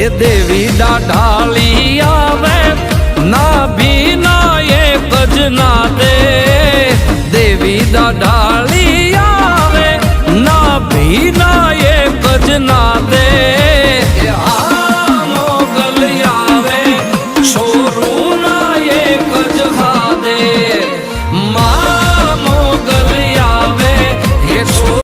એ દેવી દાઢાળી આવે ના ભી ના એક જ ના દે દેવી દાઢાળી